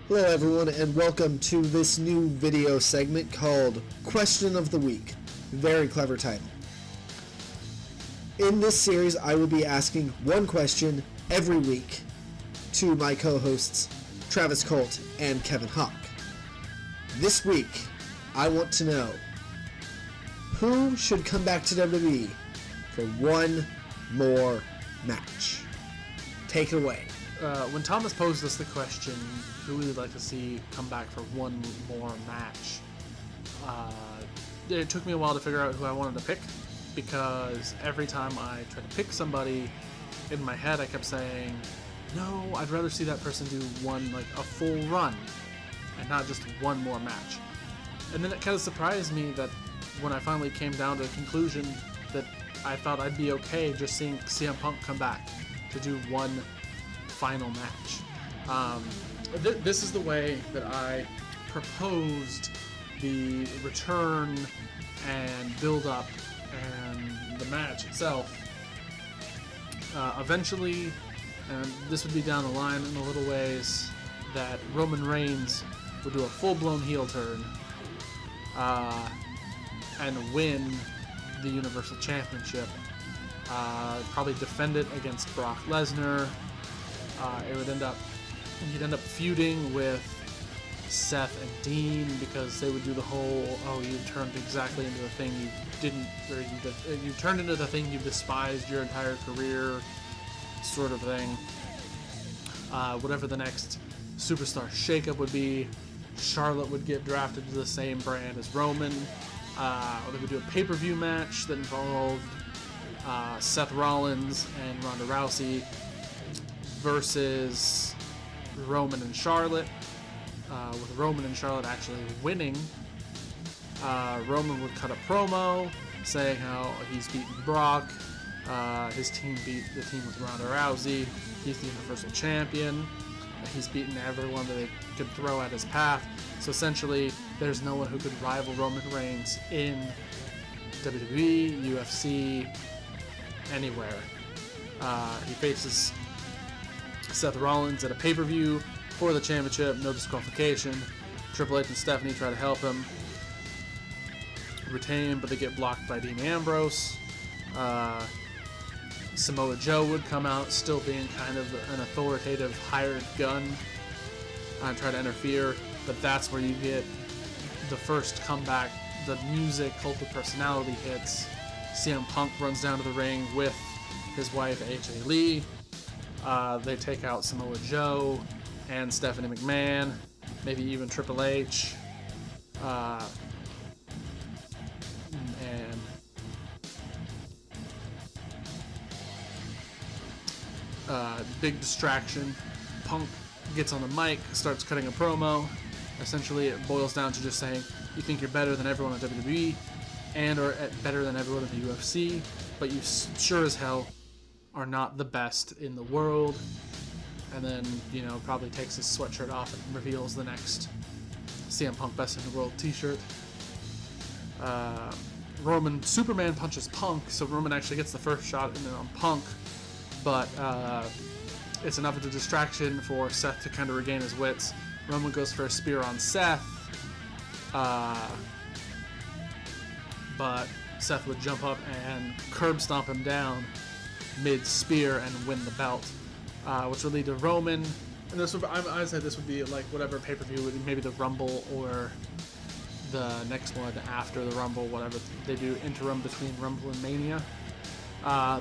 Hello everyone and welcome to this new video segment called Question of the Week. Very clever title. In this series I will be asking one question every week to my co-hosts Travis Colt and Kevin Hawk. This week I want to know who should come back to WWE for one more match. Take it away. When Thomas posed us the question, who we would like to see come back for one more match, it took me a while to figure out who I wanted to pick, because every time I tried to pick somebody, in my head I kept saying, no, I'd rather see that person do a full run, and not just one more match. And then it kind of surprised me that when I finally came down to a conclusion that I thought I'd be okay just seeing CM Punk come back to do one final match. This is the way that I proposed the return and build up and the match itself. Eventually, and this would be down the line in a little ways, that Roman Reigns would do a full-blown heel turn and win the Universal Championship. Probably defend it against Brock Lesnar. He'd end up feuding with Seth and Dean, because they would do the whole, you turned exactly into the thing you didn't, or you turned into the thing you despised your entire career, sort of thing. Whatever the next superstar shakeup would be, Charlotte would get drafted to the same brand as Roman. They would do a pay-per-view match that involved Seth Rollins and Ronda Rousey versus Roman and Charlotte, with Roman and Charlotte actually winning. Roman would cut a promo saying how he's beaten Brock, his team beat the team with Ronda Rousey, he's the Universal Champion, he's beaten everyone that they could throw at his path, so essentially there's no one who could rival Roman Reigns in WWE, UFC, anywhere. He faces Seth Rollins at a pay-per-view for the championship, no disqualification. Triple H and Stephanie try to help him retain, but they get blocked by Dean Ambrose. Samoa Joe would come out, still being kind of an authoritative hired gun, and try to interfere, but that's where you get the first comeback. The music, Cult of Personality hits. CM Punk runs down to the ring with his wife, AJ Lee. They take out Samoa Joe and Stephanie McMahon, maybe even Triple H. Big distraction. Punk gets on the mic, starts cutting a promo. Essentially, it boils down to just saying, you think you're better than everyone in WWE and or better than everyone in the UFC, but you sure as hell are not the best in the world. And then, probably takes his sweatshirt off and reveals the next CM Punk Best in the World t-shirt. Superman punches Punk, so Roman actually gets the first shot in on Punk, but it's enough of a distraction for Seth to kind of regain his wits. Roman goes for a spear on Seth, but Seth would jump up and curb stomp him down mid-spear and win the belt, which would lead to Roman. And I'd say this would be like whatever pay-per-view would be, maybe the Rumble or the next one after the Rumble, whatever they do interim between Rumble and Mania.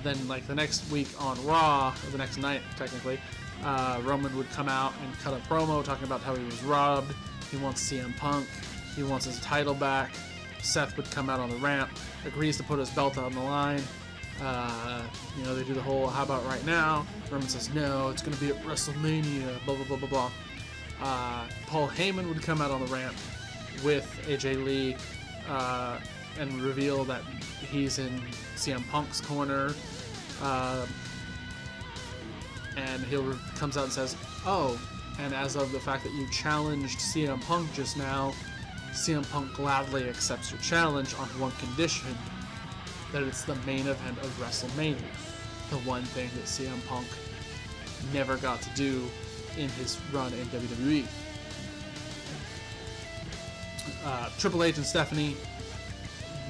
Then like the next week on Raw, or the next night technically, Roman would come out and cut a promo talking about how he was robbed. He wants CM Punk. He wants his title back. Seth would come out on the ramp, agrees to put his belt on the line. They do the whole, how about right now? Roman says, no, it's going to be at WrestleMania, blah, blah, blah, blah, blah. Paul Heyman would come out on the ramp with AJ Lee and reveal that he's in CM Punk's corner. And he comes out and says, and as of the fact that you challenged CM Punk just now, CM Punk gladly accepts your challenge on one condition, that it's the main event of WrestleMania. The one thing that CM Punk never got to do in his run in WWE. Triple H and Stephanie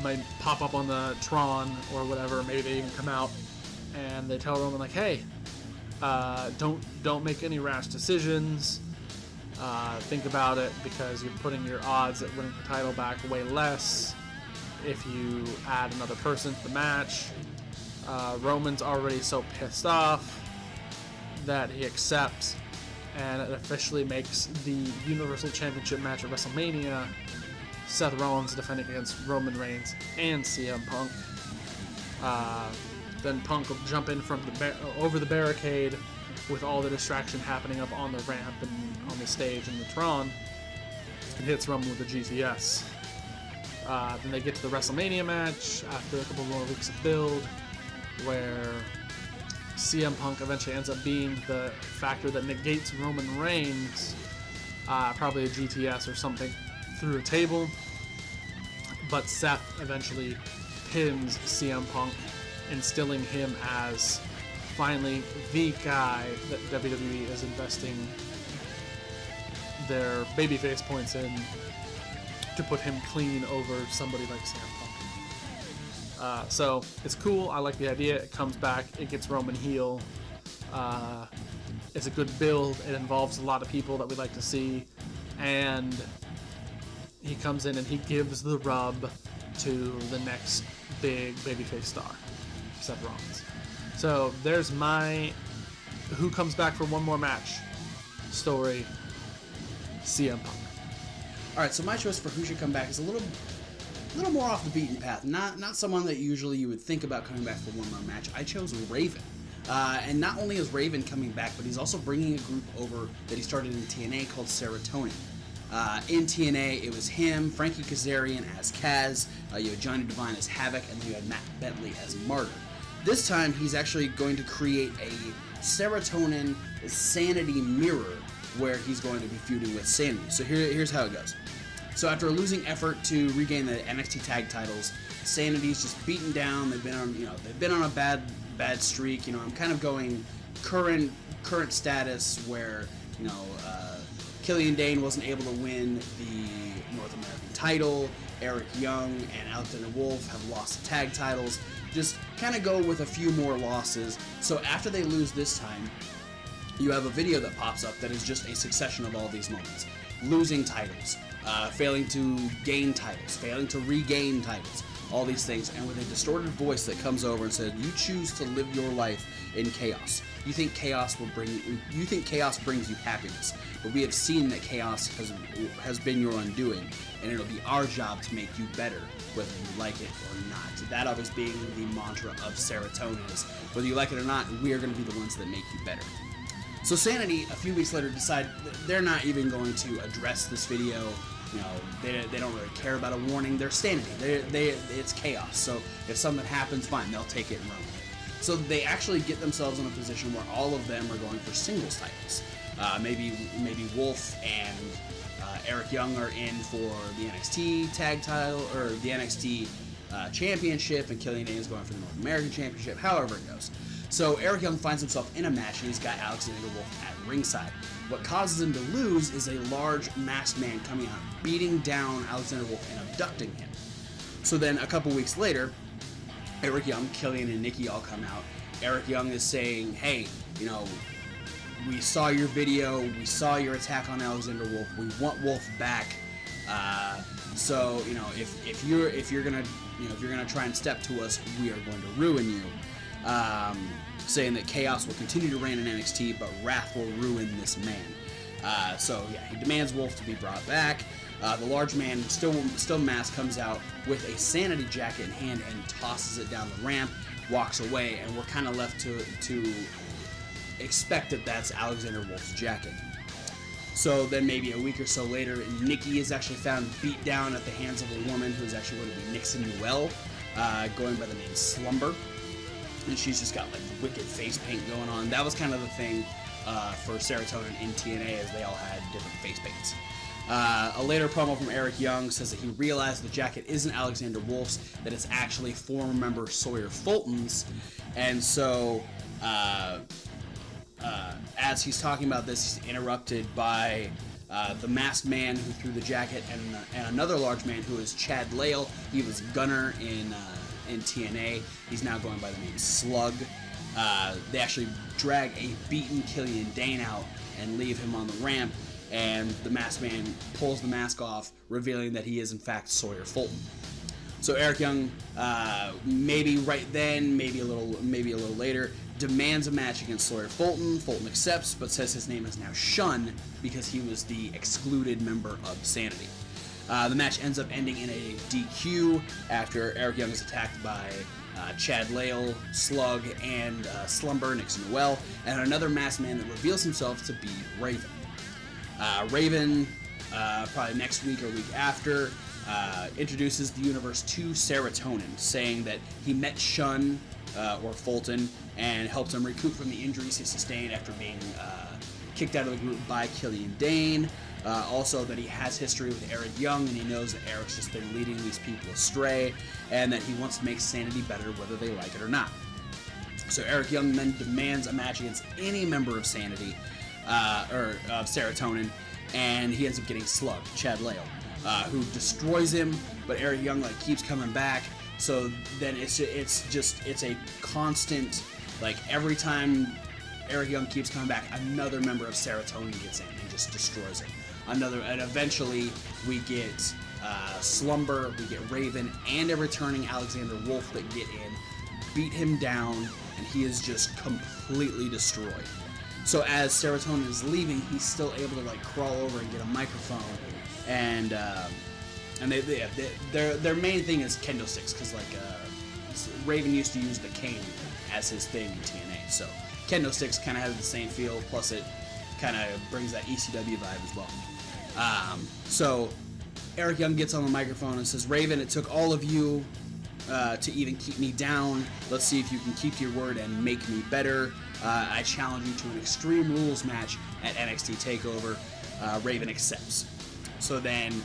might pop up on the Tron or whatever. Maybe they even come out and they tell Roman like, "Hey, don't make any rash decisions. Think about it, because you're putting your odds at winning the title back way less if you add another person to the match." Roman's already so pissed off that he accepts, and it officially makes the Universal Championship match at WrestleMania Seth Rollins defending against Roman Reigns and CM Punk. Then Punk will jump in from over the barricade with all the distraction happening up on the ramp and on the stage in the Tron, and hits Roman with the GTS. Then they get to the WrestleMania match after a couple more weeks of build, where CM Punk eventually ends up being the factor that negates Roman Reigns, probably a GTS or something, through a table. But Seth eventually pins CM Punk, instilling him as finally the guy that WWE is investing their babyface points in to put him clean over somebody like CM Punk. So it's cool. I like the idea. It comes back. It gets Roman heel. It's a good build. It involves a lot of people that we like to see. And he comes in and he gives the rub to the next big babyface star, Seth Rollins. So there's my who comes back for one more match story, CM Punk. All right, so my choice for who should come back is a little more off the beaten path. Not someone that usually you would think about coming back for one more match. I chose Raven. And not only is Raven coming back, but he's also bringing a group over that he started in TNA called Serotonin. In TNA, it was him, Frankie Kazarian as Kaz, you had Johnny Devine as Havoc, and then you had Matt Bentley as Martyr. This time, he's actually going to create a Serotonin Sanity mirror where he's going to be feuding with Sanity. So here's how it goes. So after a losing effort to regain the NXT tag titles, Sanity's just beaten down. They've been on a bad streak. I'm kind of going current status where Killian Dane wasn't able to win the North American title. Eric Young and Alexander Wolf have lost the tag titles. Just kind of go with a few more losses. So after they lose this time, you have a video that pops up that is just a succession of all these moments. Losing titles, failing to gain titles, failing to regain titles, all these things, and with a distorted voice that comes over and says, "You choose to live your life in chaos. You think chaos brings you happiness, but we have seen that chaos has been your undoing, and it'll be our job to make you better, whether you like it or not." That always being the mantra of Serotonin is, whether you like it or not, we are going to be the ones that make you better. So Sanity, a few weeks later, decide they're not even going to address this video. They don't really care about a warning. They're Sanity. It's chaos. So if something happens, fine, they'll take it and run with it. So they actually get themselves in a position where all of them are going for singles titles. Maybe Wolf and Eric Young are in for the NXT tag title or the NXT championship, and Killian Dane is going for the North American championship. However it goes. So Eric Young finds himself in a match, and he's got Alexander Wolf at ringside. What causes him to lose is a large masked man coming out, beating down Alexander Wolf and abducting him. So then a couple weeks later, Eric Young, Killian, and Nikki all come out. Eric Young is saying, "Hey, we saw your video, we saw your attack on Alexander Wolf. We want Wolf back. So if you're gonna try and step to us, we are going to ruin you." Saying that chaos will continue to reign in NXT, but wrath will ruin this man. He demands Wolf to be brought back. The large man, still masked, comes out with a Sanity jacket in hand and tosses it down the ramp, walks away, and we're kind of left to expect that that's Alexander Wolf's jacket. So then maybe a week or so later, Nikki is actually found beat down at the hands of a woman who is actually going to be Nixon Newell, going by the name Slumber. And she's just got wicked face paint going on. That was kind of the thing for Serotonin in TNA, as they all had different face paints. A later promo from Eric Young says that he realized the jacket isn't Alexander Wolf's, that it's actually former member Sawyer Fulton's. And so as he's talking about this, he's interrupted by the masked man who threw the jacket, and another large man who is Chad Lale. He was Gunner in TNA. He's now going by the name Slug. They actually drag a beaten Killian Dane out and leave him on the ramp, and the masked man pulls the mask off, revealing that he is in fact Sawyer Fulton. So Eric Young, maybe right then, maybe a little later, demands a match against Sawyer Fulton. Fulton accepts, but says his name is now Shun because he was the excluded member of Sanity. The match ends up ending in a DQ after Eric Young is attacked by Chad Lale, Slug, and Slumber, Nixon Noel, and another masked man that reveals himself to be Raven. Raven, probably next week or week after, introduces the universe to Serotonin, saying that he met Shun, or Fulton, and helped him recoup from the injuries he sustained after being kicked out of the group by Killian Dane. Also that he has history with Eric Young, and he knows that Eric's just been leading these people astray, and that he wants to make Sanity better whether they like it or not. So Eric Young then demands a match against any member of Sanity, or of Serotonin, and he ends up getting Slug, Chad Lale, who destroys him, but Eric Young keeps coming back. So then it's a constant, every time Eric Young keeps coming back, another member of Serotonin gets in and just destroys it. And eventually we get Slumber, we get Raven, and a returning Alexander Wolf that get in, beat him down, and he is just completely destroyed. So as Serotonin is leaving, he's still able to crawl over and get a microphone, and their main thing is kendo sticks, because Raven used to use the cane as his thing in TNA, so kendo sticks kind of has the same feel, plus it kind of brings that ECW vibe as well. So Eric Young gets on the microphone and says, "Raven, it took all of you to even keep me down. Let's see if you can keep your word and make me better. I challenge you to an Extreme Rules match at NXT TakeOver." Raven accepts. So then,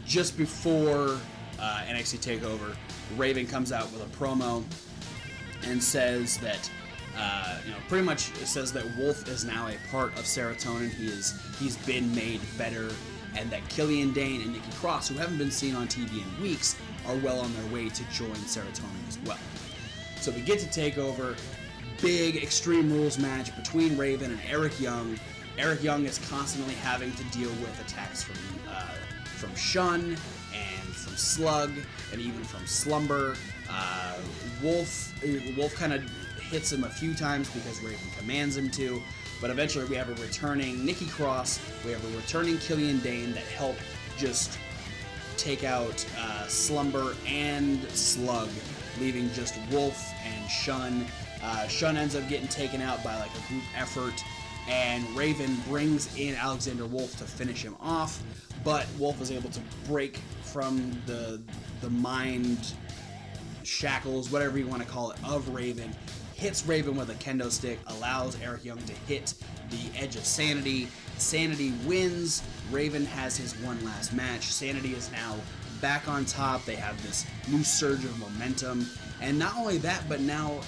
just before NXT TakeOver, Raven comes out with a promo and says that, pretty much says that Wolf is now a part of Serotonin. He's been made better, and that Killian Dane and Nikki Cross, who haven't been seen on TV in weeks, are well on their way to join Serotonin as well. So we get to TakeOver, big Extreme Rules match between Raven and Eric Young. Eric Young is constantly having to deal with attacks from Shun and from Slug and even from Slumber. Wolf kind of hits him a few times because Raven commands him to, but eventually we have a returning Nikki Cross, we have a returning Killian Dane that help just take out Slumber and Slug, leaving just Wolf and Shun. Shun ends up getting taken out by a group effort, and Raven brings in Alexander Wolf to finish him off, but Wolf is able to break from the mind shackles, whatever you want to call it, of Raven, hits Raven with a kendo stick, allows Eric Young to hit the edge of Sanity. Sanity wins. Raven has his one last match. Sanity is now back on top. They have this new surge of momentum, and not only that, but now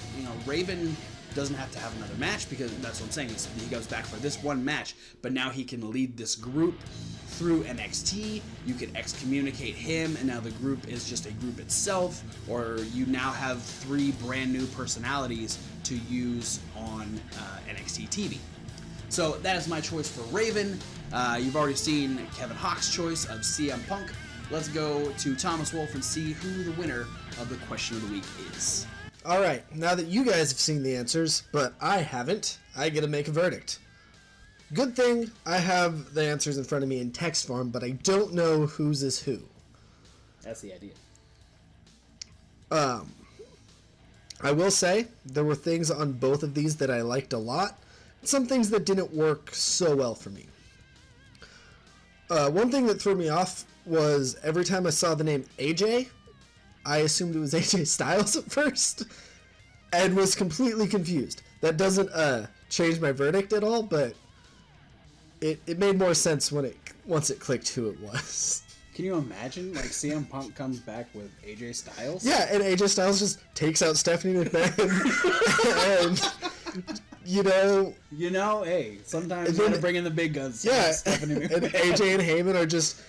Raven doesn't have to have another match, because that's what I'm saying. He goes back for this one match, but now he can lead this group through NXT. You can excommunicate him, and now the group is just a group itself, or you now have 3 brand new personalities to use on NXT TV. So that is my choice for Raven. You've already seen Kevin Hawk's choice of CM Punk. Let's go to Thomas Wolf and see who the winner of the question of the week is. All right, now that you guys have seen the answers, but I haven't, I get to make a verdict. Good thing I have the answers in front of me in text form, but I don't know whose is who. That's the idea. I will say there were things on both of these that I liked a lot, some things that didn't work so well for me. One thing that threw me off was every time I saw the name AJ, I assumed it was AJ Styles at first, and was completely confused. That doesn't change my verdict at all, but it made more sense once it clicked who it was. Can you imagine, CM Punk comes back with AJ Styles? Yeah, and AJ Styles just takes out Stephanie McMahon and Hey, sometimes you gotta bring in the big guns. Yeah, Stephanie and AJ and Heyman are just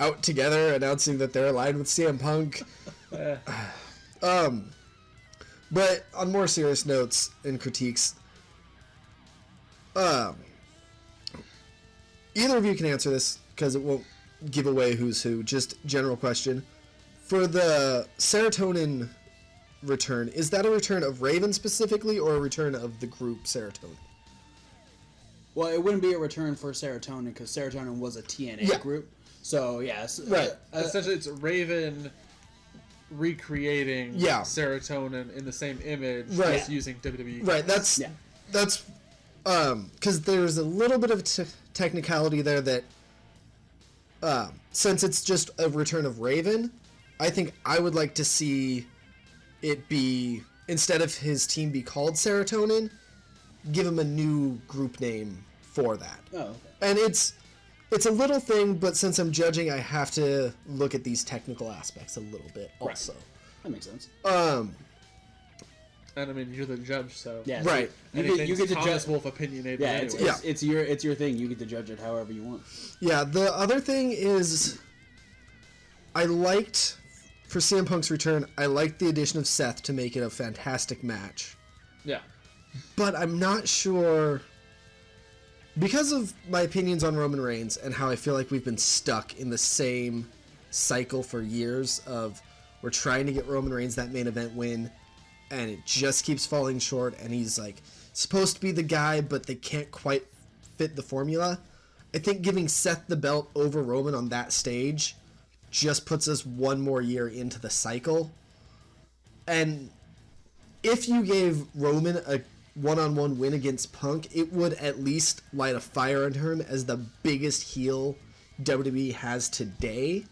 out together announcing that they're aligned with CM Punk. But on more serious notes and critiques, either of you can answer this because it won't give away who's who. Just general question. For the Serotonin return, is that a return of Raven specifically or a return of the group Serotonin? Well, it wouldn't be a return for Serotonin because Serotonin was a TNA group. So, yes. Right. Essentially, it's Raven recreating Serotonin in the same image, just using WWE. Right, that's because there's a little bit of technicality there that since it's just a return of Raven, I think I would like to see it be, instead of his team be called Serotonin, give him a new group name for that. Oh, okay. And it's a little thing, but since I'm judging, I have to look at these technical aspects a little bit also. Right. That makes sense. And I mean, you're the judge, so right. You get to Thomas judge. Wolf opinionated. Yeah, anyway. it's your thing. You get to judge it however you want. Yeah. The other thing is, I liked for CM Punk's return. I liked the addition of Seth to make it a fantastic match. Yeah. But I'm not sure, because of my opinions on Roman Reigns and how I feel like we've been stuck in the same cycle for years of we're trying to get Roman Reigns that main event win, and it just keeps falling short, and he's like supposed to be the guy, but they can't quite fit the formula. I think giving Seth the belt over Roman on that stage just puts us one more year into the cycle. And if you gave Roman a one-on-one win against Punk, it would at least light a fire under him as the biggest heel WWE has today.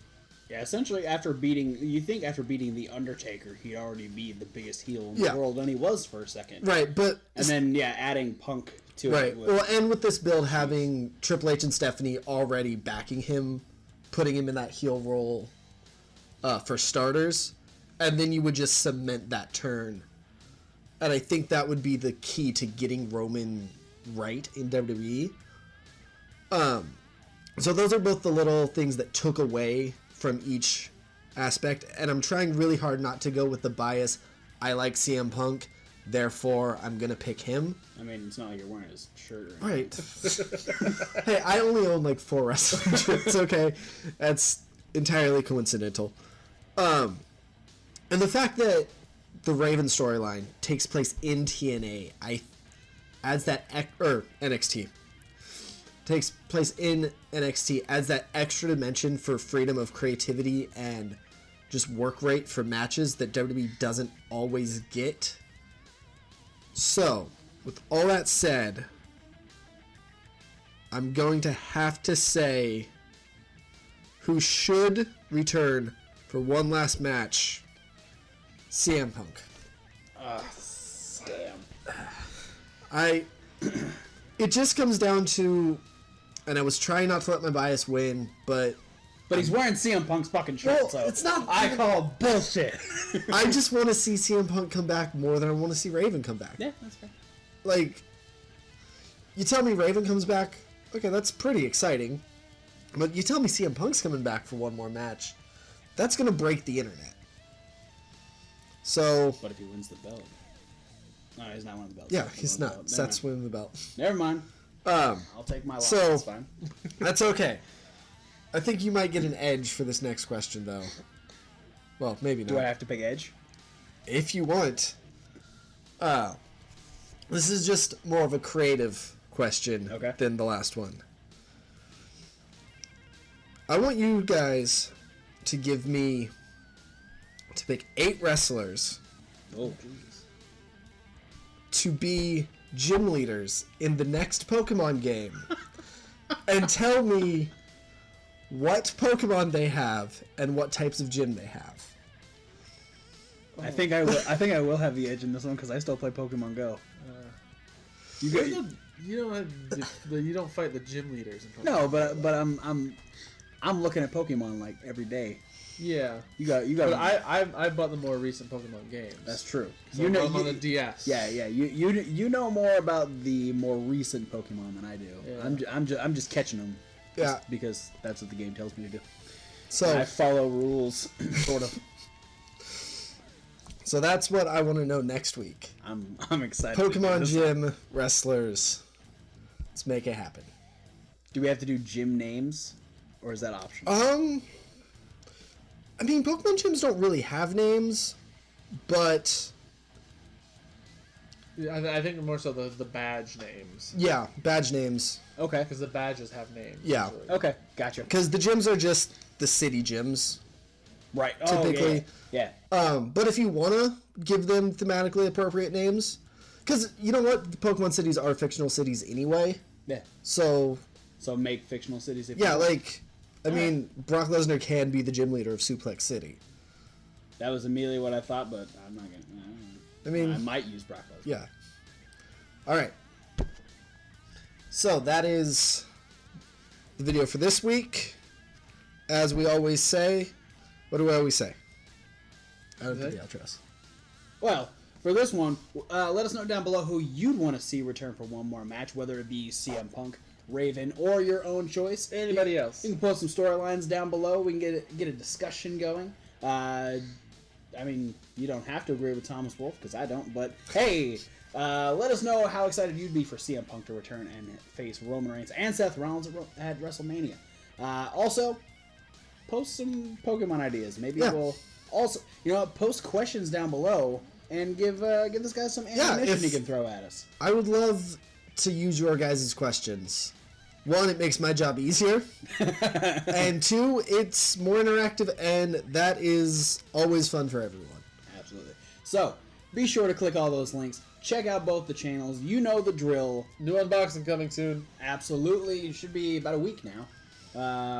Yeah, essentially after beating The Undertaker, he'd already be the biggest heel in the world, and he was for a second. Right, but... And then, adding Punk to it. Well, and with this build, having Triple H and Stephanie already backing him, putting him in that heel role for starters, and then you would just cement that turn. And I think that would be the key to getting Roman right in WWE. So those are both the little things that took away from each aspect, and I'm trying really hard not to go with the bias, I like CM Punk, therefore I'm going to pick him. I mean, it's not like you're wearing his shirt or anything. Right. Hey, I only own like 4 wrestling shirts, okay? That's entirely coincidental. And the fact that the Raven storyline takes place in TNA, adds that NXT takes place in NXT, adds that extra dimension for freedom of creativity and just work rate for matches that WWE doesn't always get. So, with all that said, I'm going to have to say who should return for one last match, CM Punk. Damn. It just comes down to, and I was trying not to let my bias win, but he's wearing CM Punk's fucking shirt, so it's not. I call bullshit. I just want to see CM Punk come back more than I want to see Raven come back. Yeah, that's fair. Like, you tell me Raven comes back, okay, that's pretty exciting. But you tell me CM Punk's coming back for one more match, that's gonna break the internet. So. What if he wins the belt? No, he's not winning the belt. Yeah, he's not. Seth's winning the belt. Never mind. I'll take my loss. So, that's fine. That's okay. I think you might get an edge for this next question, though. Well, maybe not. Do I have to pick Edge? If you want. This is just more of a creative question than the last one. I want you guys to give me, to pick 8 wrestlers. Oh, jeez. To be gym leaders in the next Pokemon game. And tell me what Pokemon they have and what types of gym they have. I think I will have the edge in this one because I still play Pokemon Go. You don't fight the gym leaders in Pokemon. No, but I'm looking at Pokemon like every day. Yeah. You got. But I bought the more recent Pokemon games. That's true. So I'm on the DS. Yeah. You know more about the more recent Pokemon than I do. Yeah. I'm just catching them. Yeah. Because that's what the game tells me to do. So I follow rules, sort of. So that's what I want to know next week. I'm excited. Pokemon Gym wrestlers. Let's make it happen. Do we have to do gym names, or is that optional? I mean, Pokemon gyms don't really have names, but Yeah, I think more so the badge names. yeah, badge names. Okay. Because the badges have names. Yeah. usually. Okay. Gotcha. Because the gyms are just the city gyms. Right. Typically. Yeah. But if you want to give them thematically appropriate names, because you know what? The Pokemon cities are fictional cities anyway. Yeah. So, So make fictional cities. If yeah, you want. like, I mean, Brock Lesnar can be the gym leader of Suplex City. That was immediately what I thought, but I'm not gonna. I mean, I might use Brock Lesnar. yeah. All right. So that is the video for this week. As we always say, what do we always say? I don't do the outros. Well, for this one, let us know down below who you'd want to see return for one more match, whether it be CM Punk, Raven, or your own choice. Anybody else. You can post some storylines down below. We can get a discussion going. I mean, you don't have to agree with Thomas Wolfe, because I don't, but hey, let us know how excited you'd be for CM Punk to return and face Roman Reigns and Seth Rollins at WrestleMania. Also, post some Pokemon ideas. Maybe we'll also, post questions down below and give this guy some ammunition he can throw at us. I would love to use your guys' questions. One, it makes my job easier. And two, it's more interactive, and that is always fun for everyone. Absolutely. So, be sure to click all those links. Check out both the channels. You know the drill. New unboxing coming soon. Absolutely. It should be about a week now.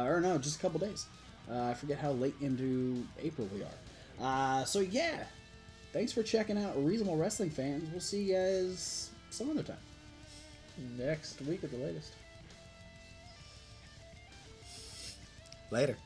Or no, just a couple days. I forget how late into April we are. So yeah, thanks for checking out Reasonable Wrestling fans. We'll see you guys some other time. Next week at the latest. Later.